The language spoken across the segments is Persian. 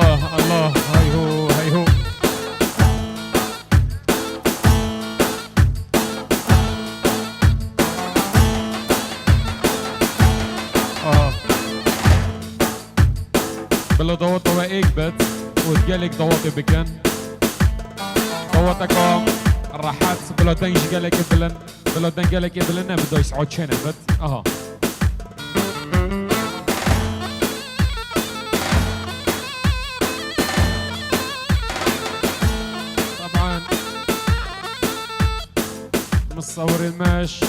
الله الله هاي هو هاي هو. بلا دوات و ایک بد و گلک دوات بکن دوات اکا راحت بلا دنج گلک بلن بلا دنج گلک بلن نبدا يسعود چنه بد اها طبعا مصور الماش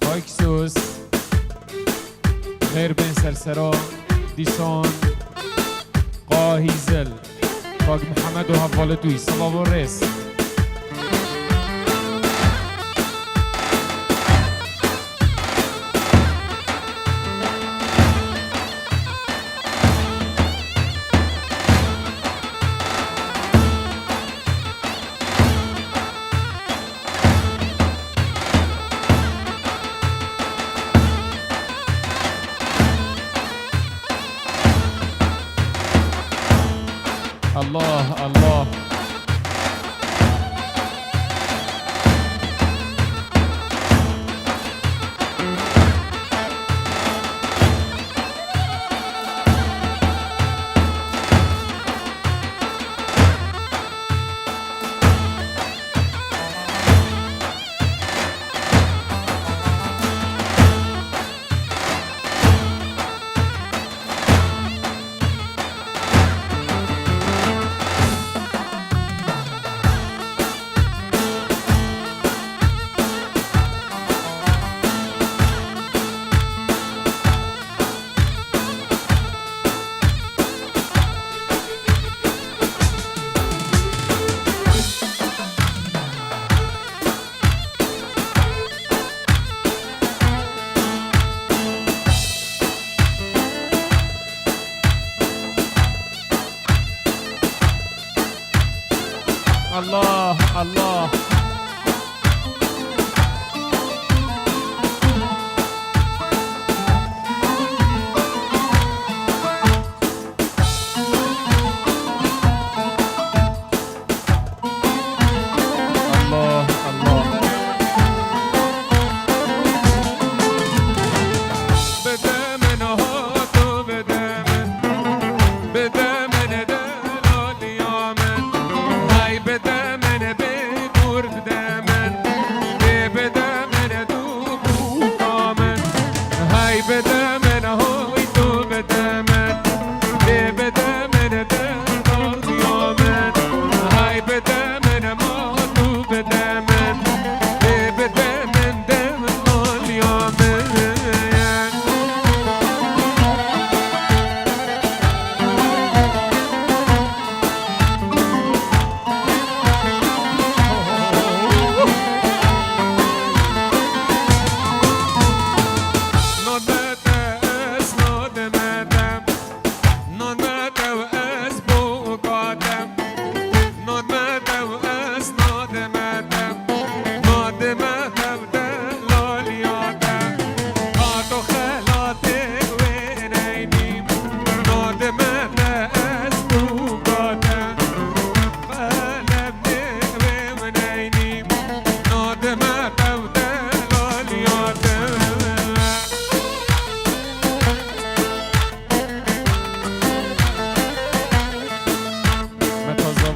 هايكسوس غير بين سرسرا ديسون قاهيزل باق محمد وهفالتوي صلاب الرئيس الله الله الله الله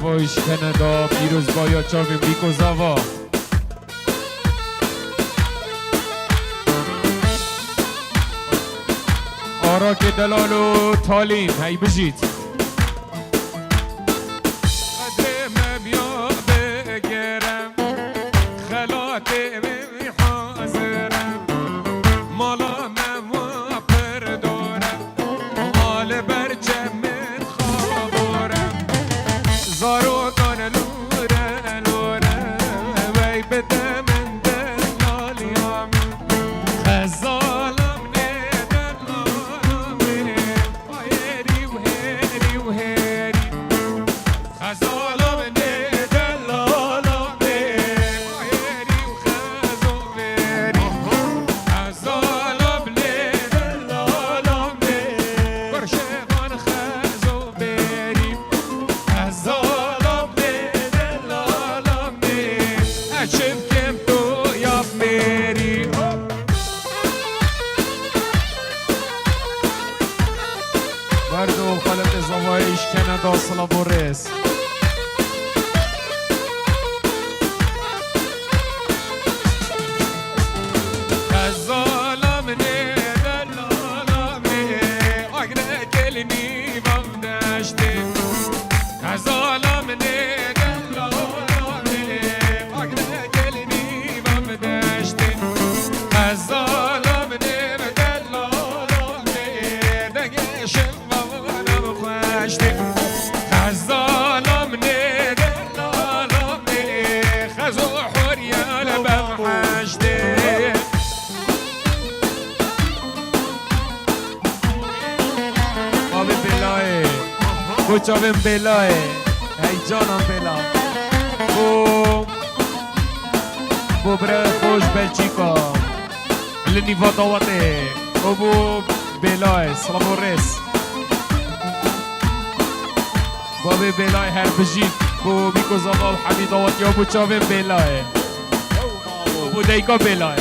ویش کندا پیروز بایا چاویم بیکو زاوا آرا که دلالو تالین هی بجید قدرم بیا بگرم خلات حاضرم مالا من پر دارم مال برچم خوابارم زارو کن لوره لوره وی بده من دلالیام خزالم نه دلالامه بایری و هری كندا سلافوريس Kuchavim belay, hey canım bela. Bu bre خوش Belçika. Lini vatavate. Bu belay, Slavores. Bu belay her bejit. Bu Mikozava Hamidawat ya bu chavim belay. Bu deyka belay.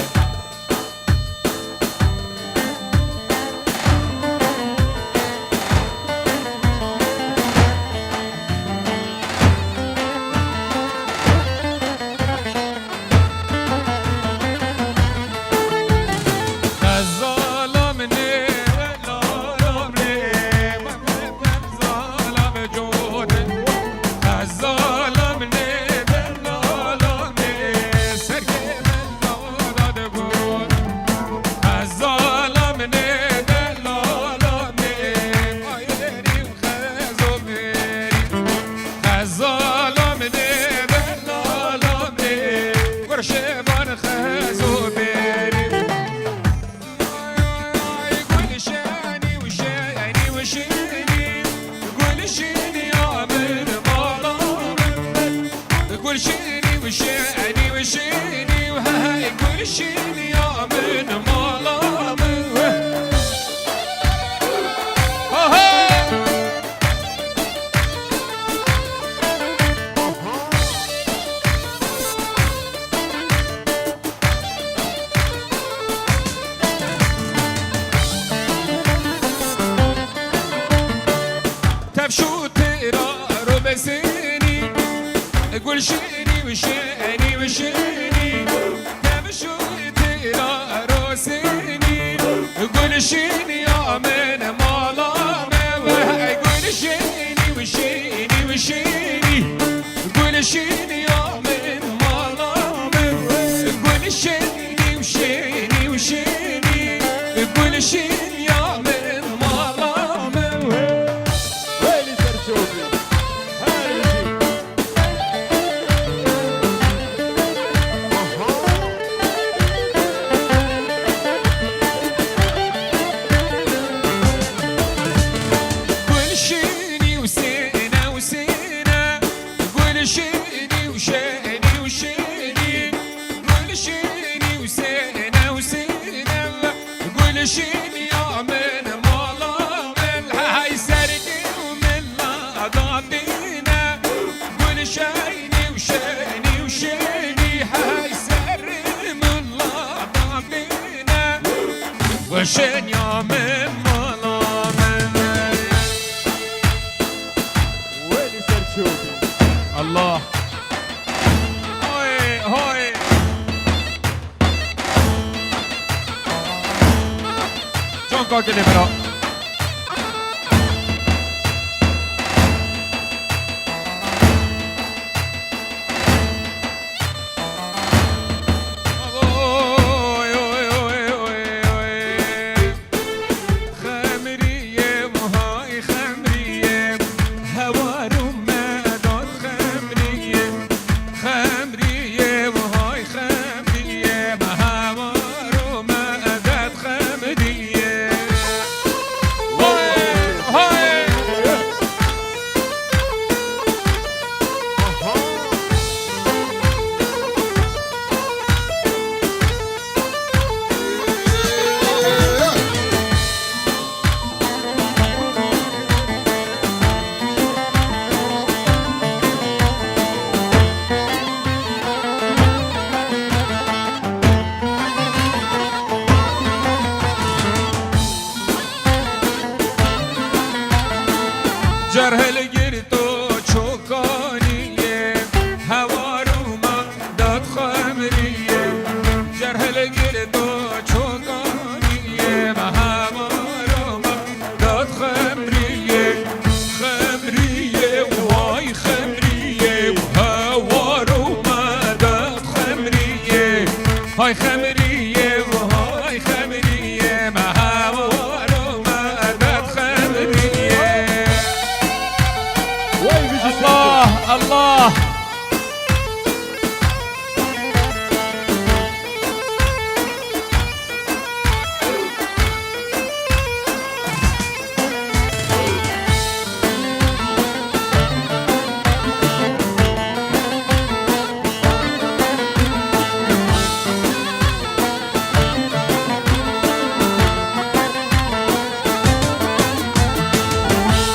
وشيني وشيني وشيني تمشوا تيرا روسيني قول شيني يا من مالامه قول شيني وشيني وشيني قول شيني يا من مالامه قول شيني وشيني وشيني قول شيني يا من مالامه ويلي سرشوبي شيني يا من مالا من هاي سرقي ومن لا ضاطينا قول شيني وشيني وشيني هاي سرقي من لا ضاطينا وشين يا من مالا من ويلي سرشوبي الله هاي هاي John Cockney però گرتو چوکانیه هواروما داد خمریه جرهل گرتو چوکانیه هواروما داد خمریه خمریه وای خمریه هواروما داد خمریه های خمریه وای خمریه هواروما داد خمریه وای بيجي الله الله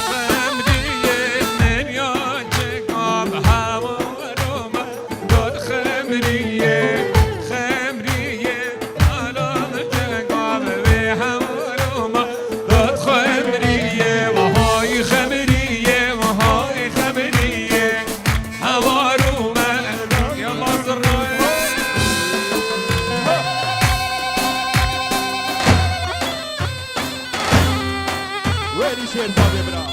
خمریه نمیاد چکام هواروما داد خمریه خمریه الان چکام به هواروما داد خمریه وهای خمریه وهای خمریه هواروما یلا زرای ويلي شيرزاد يا برا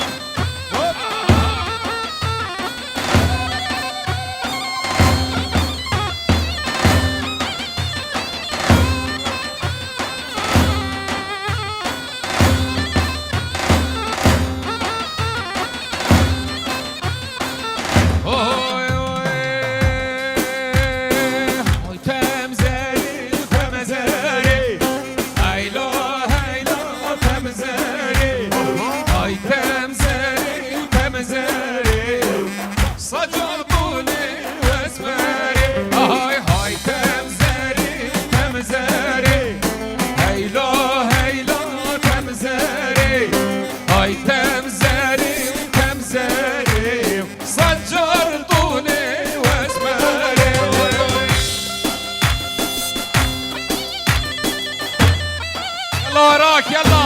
اوی اوی تمزری تمزری هیلا هیلا تمزری ای تمزری تمزری صجال بولی واسمری های های تمزری تمزری هیلا هیلا تمزری های تمزری تمزری صجال طولي واسمري يلا وراك يلا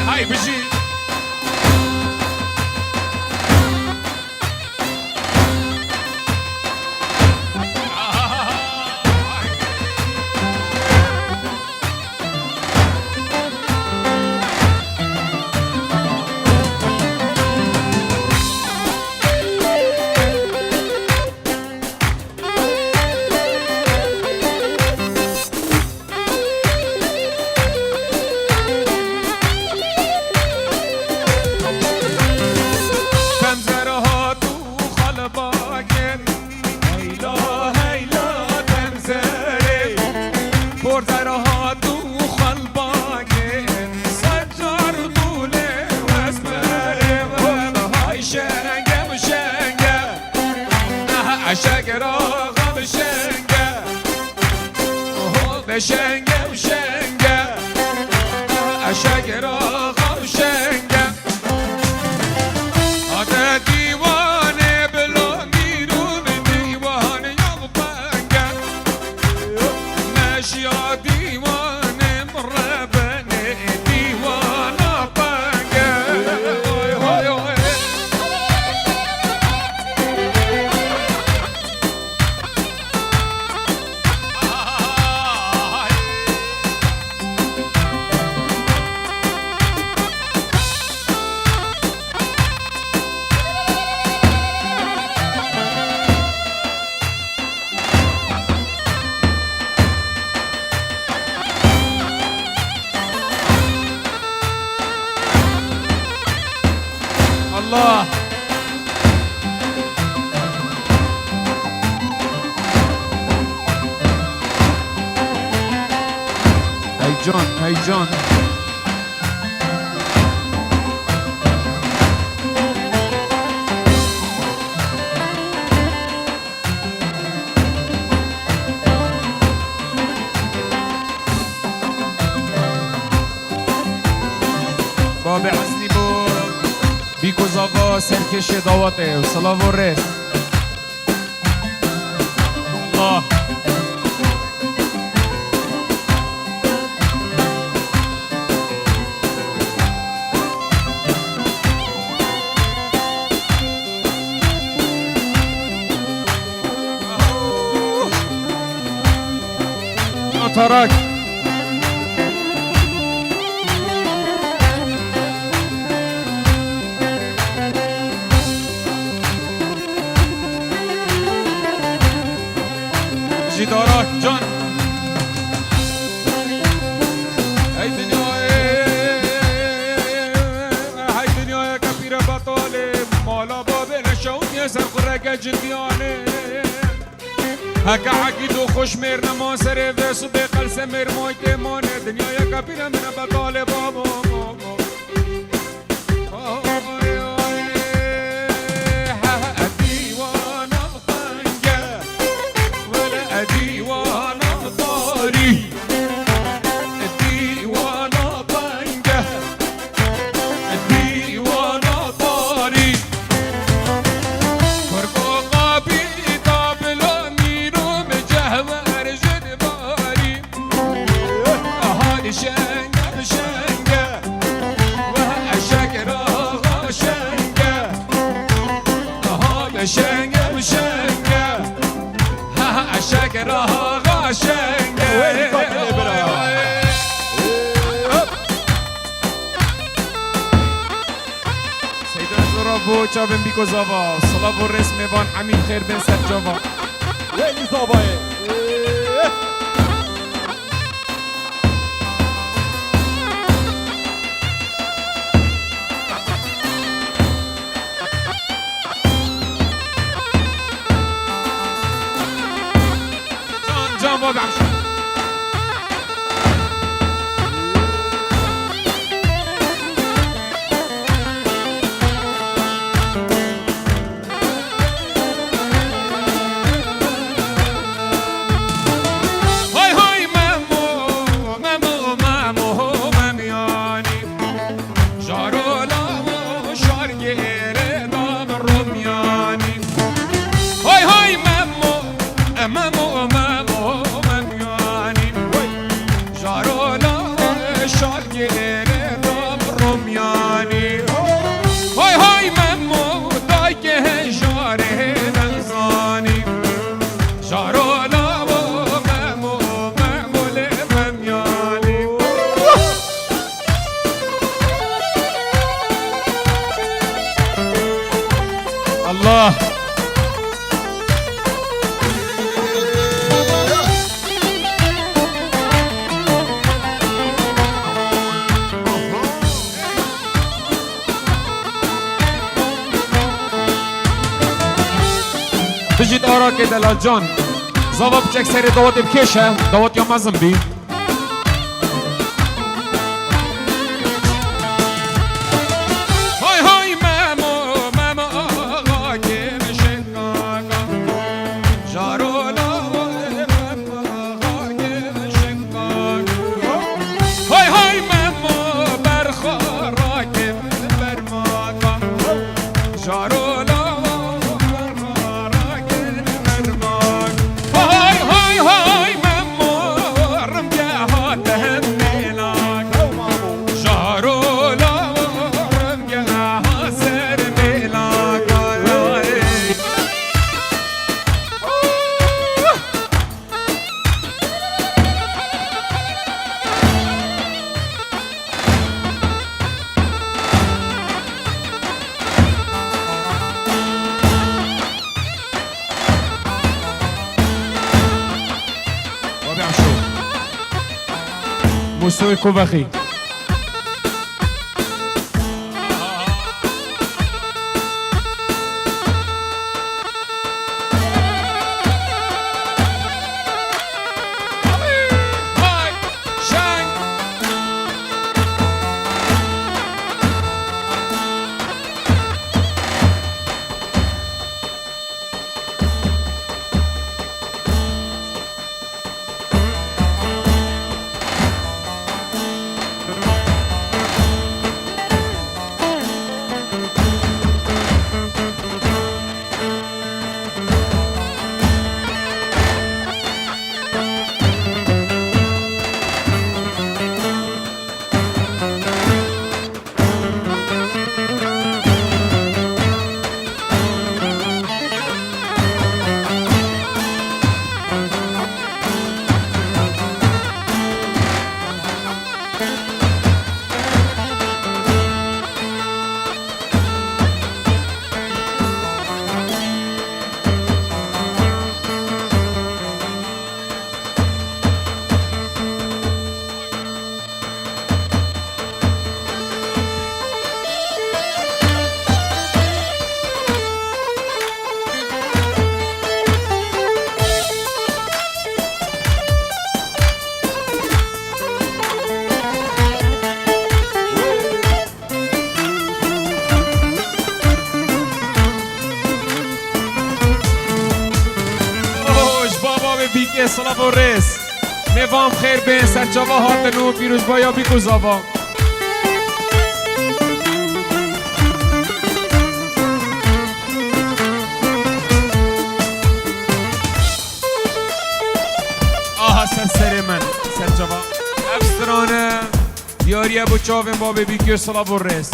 هاي بجي تمزرهات وخلباقين هيلا هيلا تمزري بورزرهات وخلباقين سجر طولي واسمري هاي شنقة مشنقة عشقرا غم شنقة بشنقة وشنقة عشقرا غم شنقة هذا ديواني بلو ميرون ديواني يغبنقة ماشي يا ديواني مربني ديوانا بنقة هاي هاي هاي الله هيجان هيجان باب حسنی بود بیکوز آقا سرکش دعوته و صلاح و رس الله تراك جي تراك جان هاي دنيا كبيرة بطالة مالا بابل شوت يسر خرق جديانه هكا عقيد وخوش مير نما سري فيسو بقل سمير مويت مانه دنيا كبيرة من بطالة بابا شنگه شنگه ها شکر ها شنگه وين فاكر برا سيدنا زرابو چابن بیکو زاوا صلاة و رسم بان حمید خیر بن سر جاوا وين صاباي جاوا بعمشو الله بجيت أراك دلال جان زاوا بچك سري دوات بكيشة دوات يوم مزم بي مستوى كوباخي صلاف و ریس نظام خیر بین سرچاوا هاتنو پیروز بایا بیکو زاوا آها سر من سرچاوا افسترانه دیاریه بو چاوین بابی بیکو صلاف و ریس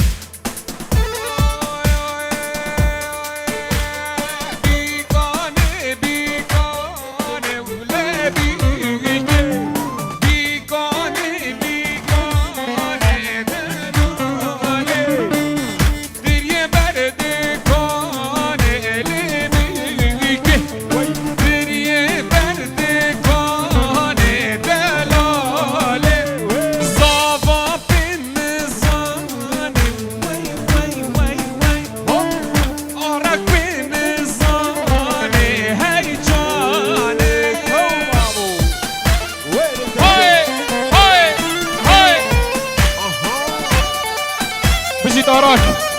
داراك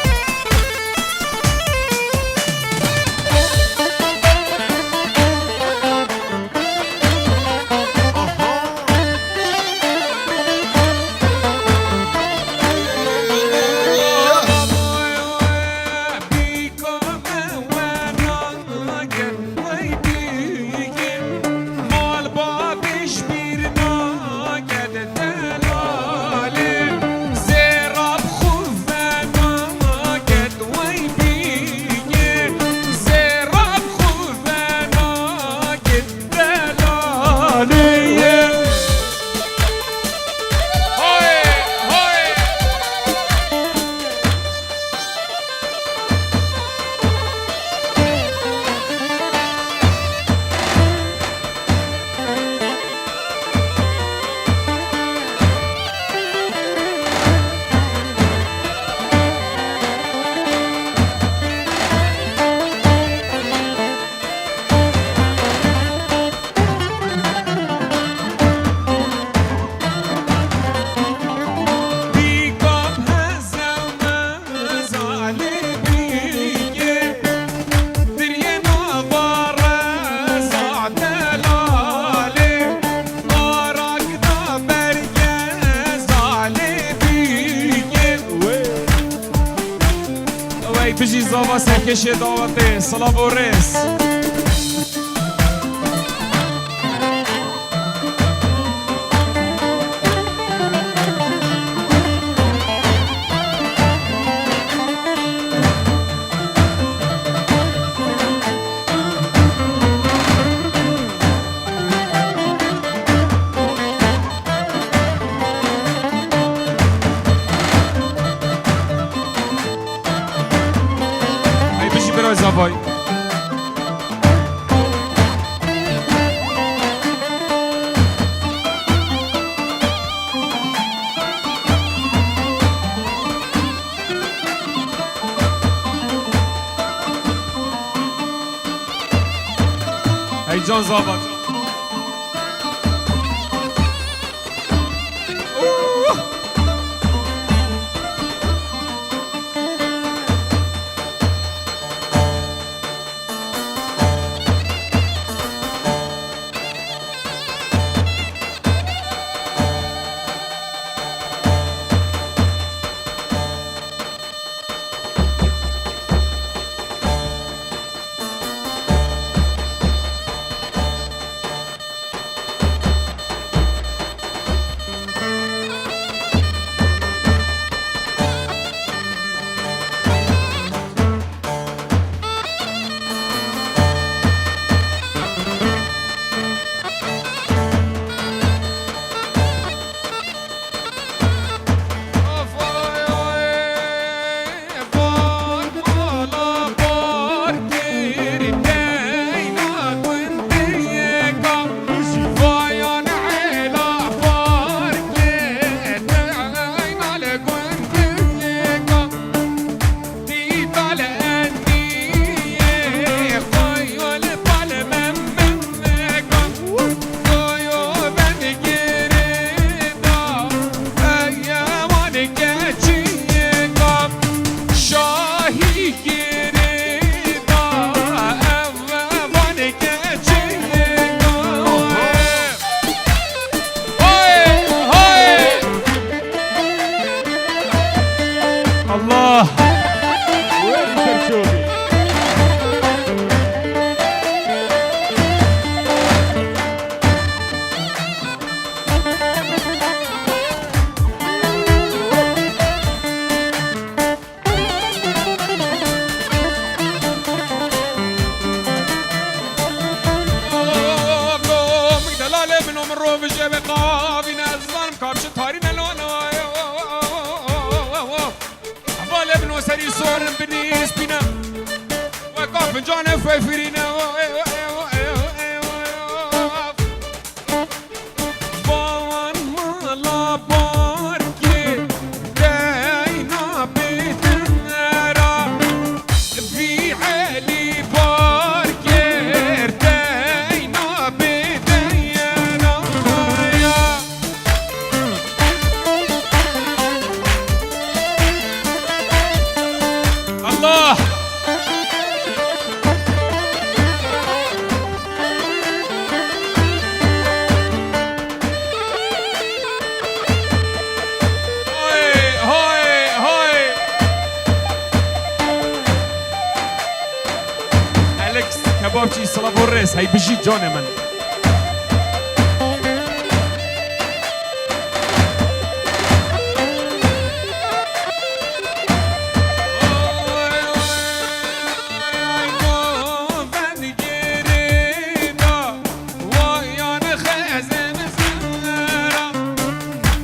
بجي زاوا سركش دعوتي صلاة بوريس زاوای ای جان زاوا بری سورم بنی اسپینا و کاف جان فیفرینا بان مالا بارکی دینا بیتنرا في علی بارکی دینا بیتنرا الله هاي هاي هاي اليكس كبابجي صلاه الرئيس هي بيجي جون من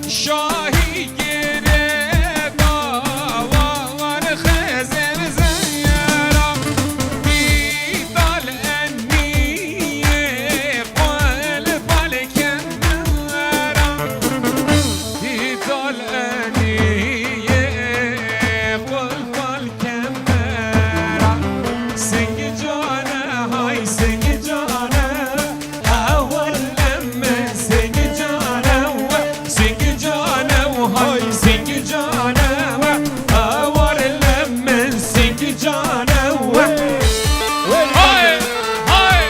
شاهی گریدا وان خزن زیرا بیدال انیه قل بالکن مرا بیدال انیه قل بالکن مرا سنگ جانه های سنگ جانه اول لمه سنگ جانه سنگ جانه های سنگ جانه اول لمه سنگ جانه های های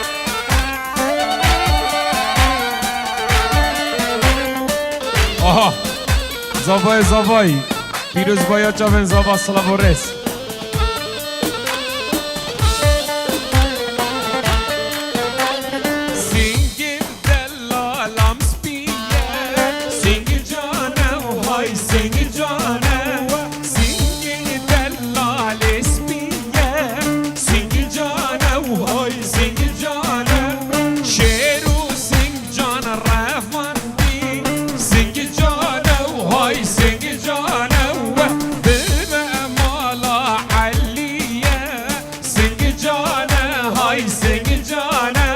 آها زاوای زاوای پیروز باید چاون زاوا سلابورس سینگ دلالم سپیه سینگ جانه های سینگ جانه سینگ دلال سپیه سینگ جانه های سینگ جانه شیرو سینگ جان رفاندی سینگ جانه های سینگ جانه بم مالا علیه سینگ جانه های سینگ جانه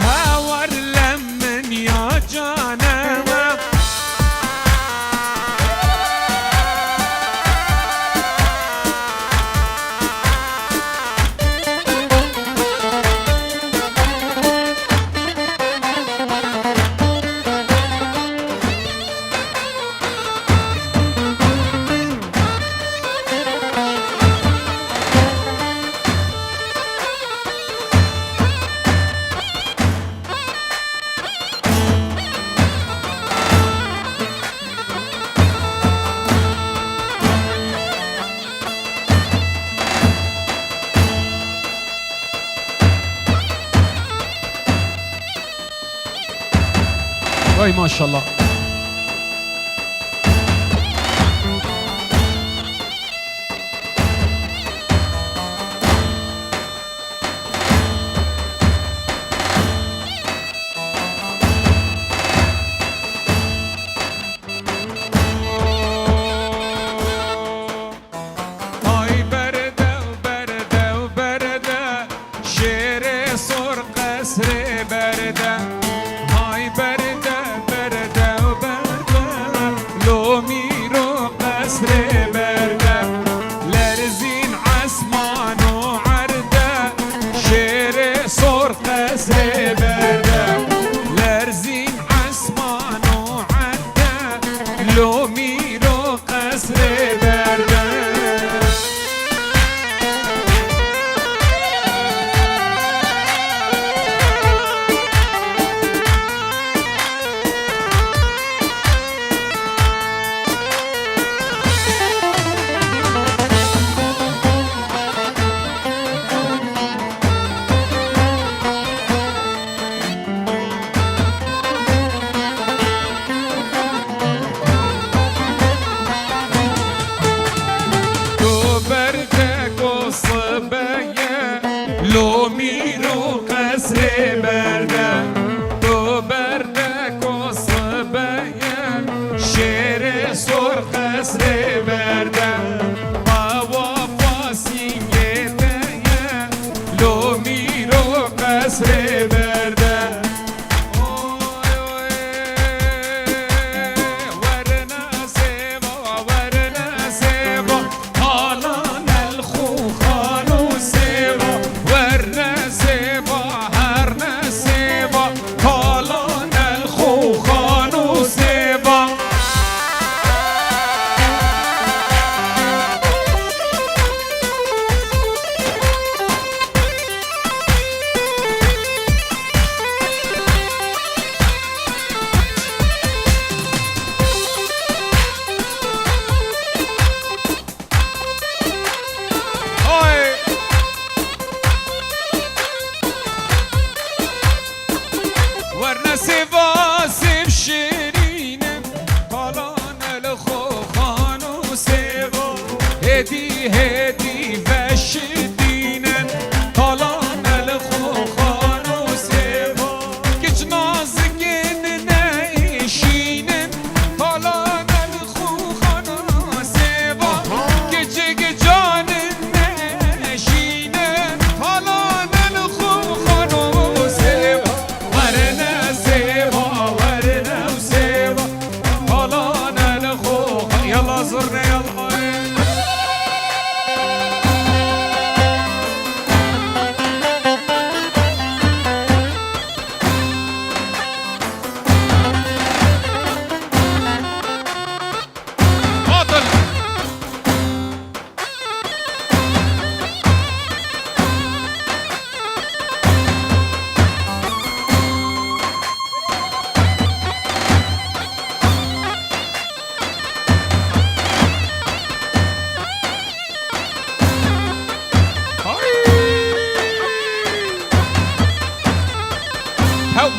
هاور لمن یا جانه وای ماشاءالله های برده و برده و برده شیر سر قصر برده های برده برده و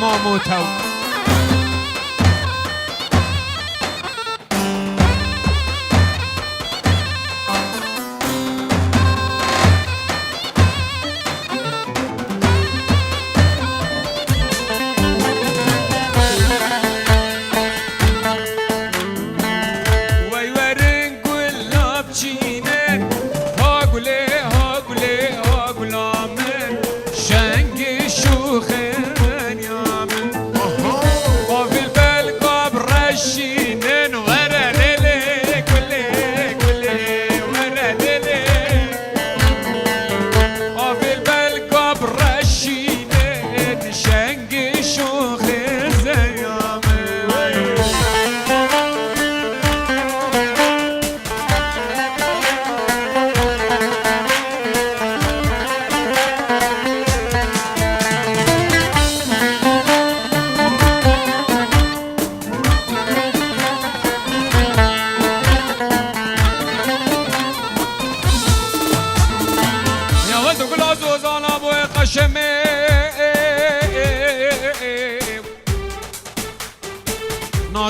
ماموتو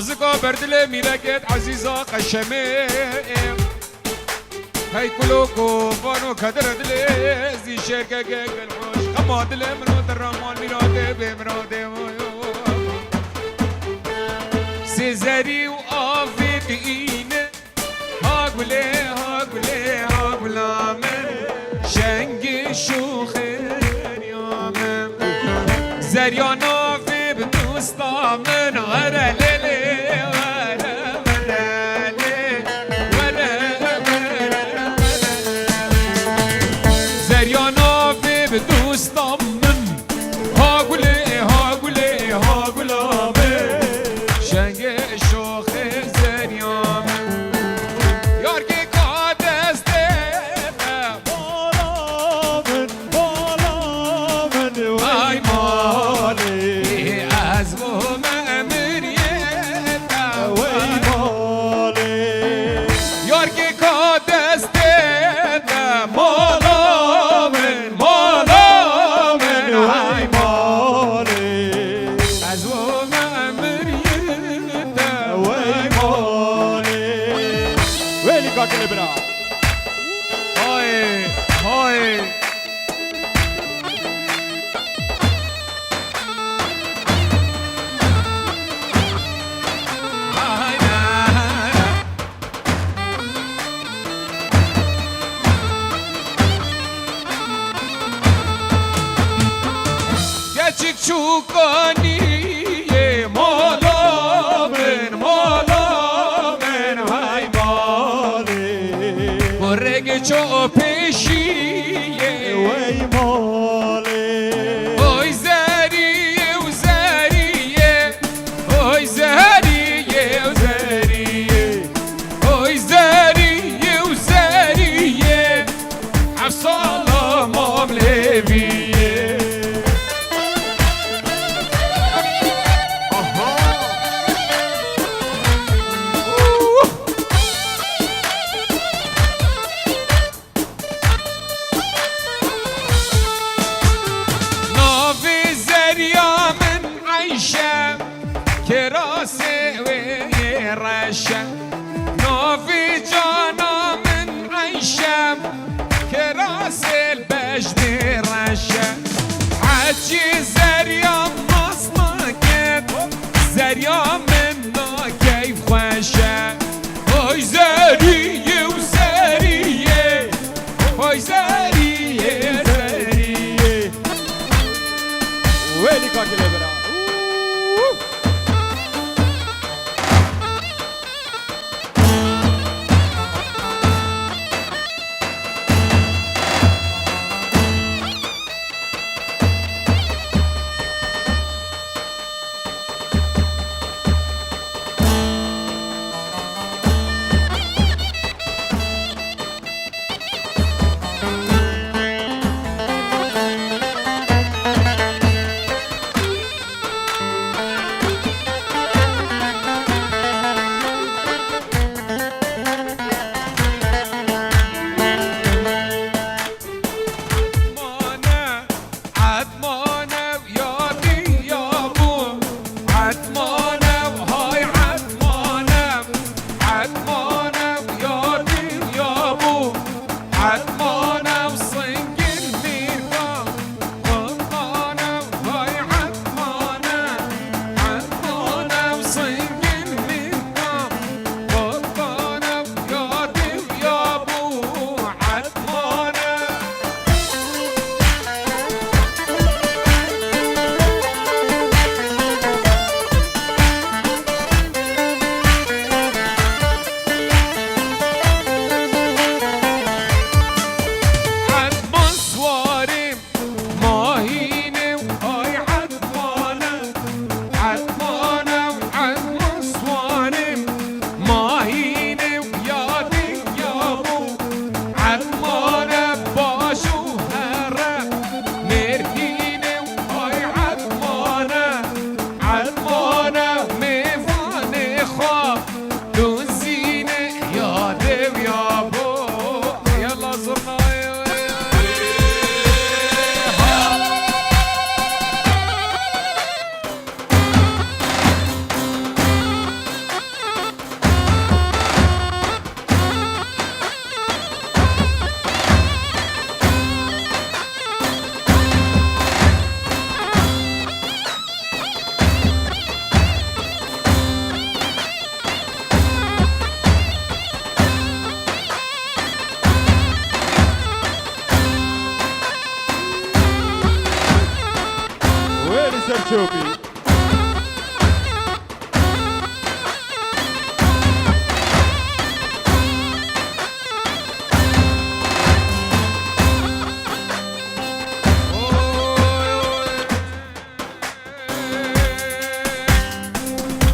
نازكا بردل ميلكت عزيزة قشمي هاي كلوكو فانو كدر دلي زي شركة الحوش خما دلي منو درمان ميرادي بمرادي سيزاري وآفيت إيني هاقولي هاقولي هاقولا من شنگي شوخين يا من زريانا في بدوستا من غرالي دوستم من هاقولي هاقولي هاقولا من شنگ شوخ زنیام یارگی که دسته بالا من وای مالی از بوم امریتا وای مالی یارگی که دسته مالا هاي هاي geçik çukani mola ben hay Correge ciò pesciye وای مالی Oy zariye o zariye Oy zariye o zariye Oy zariye o zariye Afsalam amleviye كراسي ورشة نوفي جانا من عيشة كراسي البجد رشة هاني سرشوبي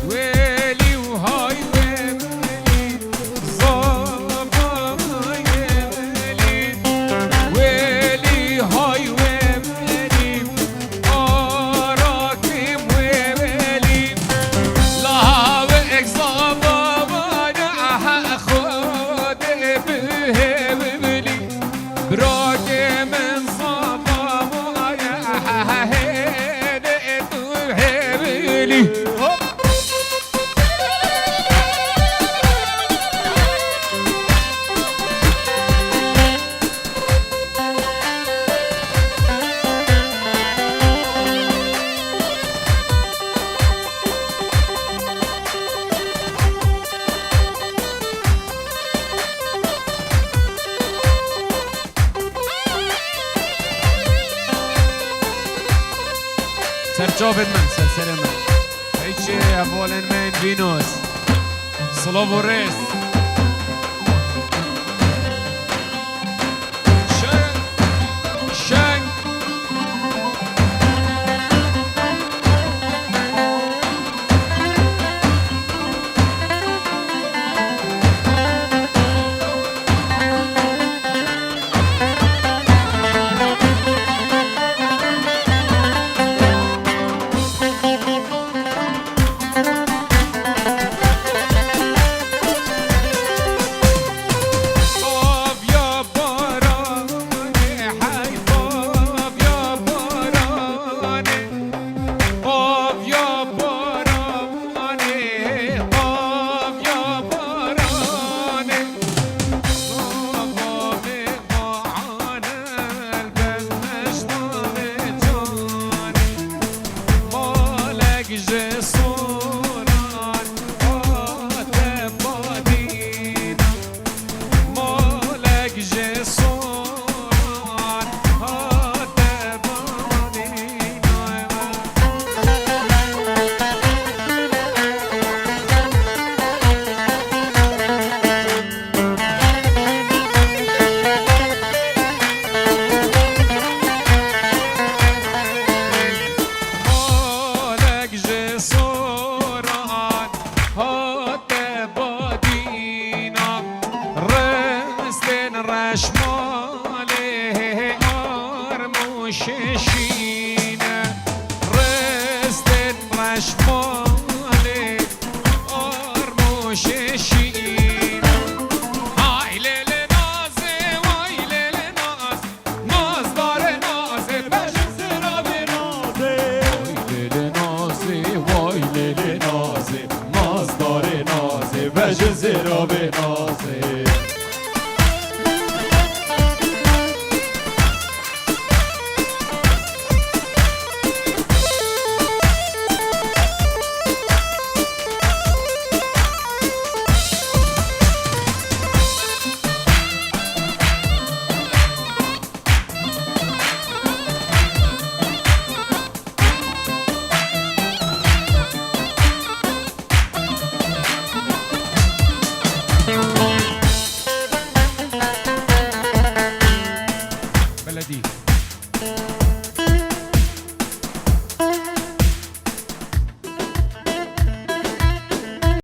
ويلي وهاي ويلي صبا ويلي ويلي هاي ويلي أراكم ويلي لا بك صبا وانا خود بهبلي براكي من صبا وانا هدئت وهبلي سرچوبت من سلسله من هیچی اولین من وینوس سلوو ریس شنگ شنگ زیرا به نازه بلدي